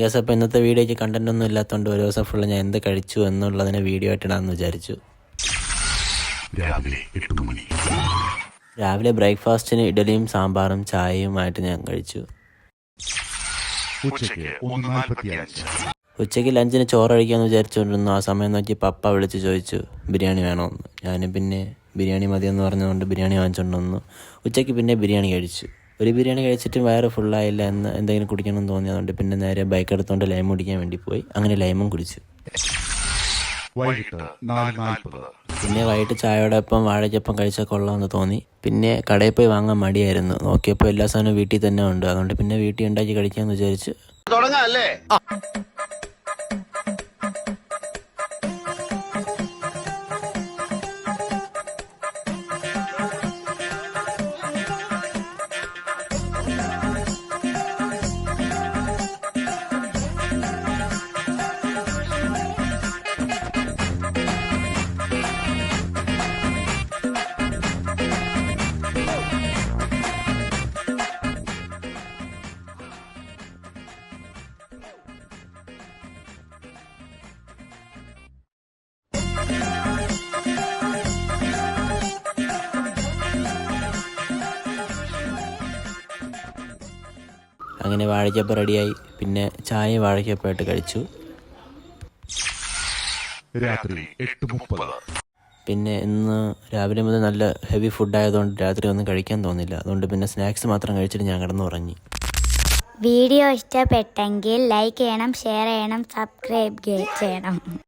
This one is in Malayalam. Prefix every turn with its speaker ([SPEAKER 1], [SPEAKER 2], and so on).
[SPEAKER 1] ഗസ് അപ്പോൾ ഇന്നത്തെ വീഡിയോയ്ക്ക് കണ്ടന്റ് ഒന്നും ഇല്ലാത്തതുകൊണ്ട് ഒരു ദിവസം ഫുള്ള് ഞാൻ എന്ത് കഴിച്ചു എന്നുള്ളതിനെ വീഡിയോ ആയിട്ടിടാമെന്ന് വിചാരിച്ചു. രാവിലെ ബ്രേക്ക്ഫാസ്റ്റിന് ഇഡലിയും സാമ്പാറും ചായയുമായിട്ട് ഞാൻ കഴിച്ചു. ഉച്ചയ്ക്ക് ലഞ്ചിന് ചോറ് കഴിക്കാമെന്ന് വിചാരിച്ചുകൊണ്ടിരുന്നു. ആ സമയം നോക്കി പപ്പ വിളിച്ച് ചോദിച്ചു ബിരിയാണി വേണമെന്ന്. ഞാനും പിന്നെ ബിരിയാണി മതിയെന്ന് പറഞ്ഞുകൊണ്ട് ബിരിയാണി വാങ്ങിച്ചുകൊണ്ട് വന്നു. ഉച്ചയ്ക്ക് പിന്നെ ബിരിയാണി കഴിച്ചു. ഒരു ബിരിയാണി കഴിച്ചിട്ട് വയറ് ഫുള്ളായില്ല എന്ന് എന്തെങ്കിലും കുടിക്കണമെന്ന് തോന്നിയതുകൊണ്ട് പിന്നെ നേരെ ബൈക്ക് എടുത്തുകൊണ്ട് ലൈം കുടിക്കാൻ വേണ്ടി പോയി. അങ്ങനെ ലൈമും കുടിച്ചു. പിന്നെ വൈകിട്ട് ചായയോടൊപ്പം വാഴയ്ക്കൊപ്പം കഴിച്ചാൽ കൊള്ളാമെന്ന് തോന്നി. പിന്നെ കടയിൽ പോയി വാങ്ങാൻ മടിയായിരുന്നു. നോക്കിയപ്പോൾ എല്ലാ സാധനവും വീട്ടിൽ തന്നെ ഉണ്ട്. അതുകൊണ്ട് പിന്നെ വീട്ടിൽ ഉണ്ടാക്കി കഴിക്കാമെന്ന് വിചാരിച്ചു. അങ്ങനെ വാഴയ്ക്കപ്പം റെഡിയായി. പിന്നെ ചായ വാഴയ്ക്കപ്പമായിട്ട് കഴിച്ചു. പിന്നെ ഇന്ന് രാവിലെ മുതൽ നല്ല ഹെവി ഫുഡായതുകൊണ്ട് രാത്രി ഒന്നും കഴിക്കാൻ തോന്നില്ല. അതുകൊണ്ട് പിന്നെ സ്നാക്സ് മാത്രം കഴിച്ചിട്ട് ഞാൻ കിടന്നുറങ്ങി.
[SPEAKER 2] വീഡിയോ ഇഷ്ടപ്പെട്ടെങ്കിൽ ലൈക്ക് ചെയ്യണം, ഷെയർ ചെയ്യണം, സബ്സ്ക്രൈബ് ചെയ്യണം.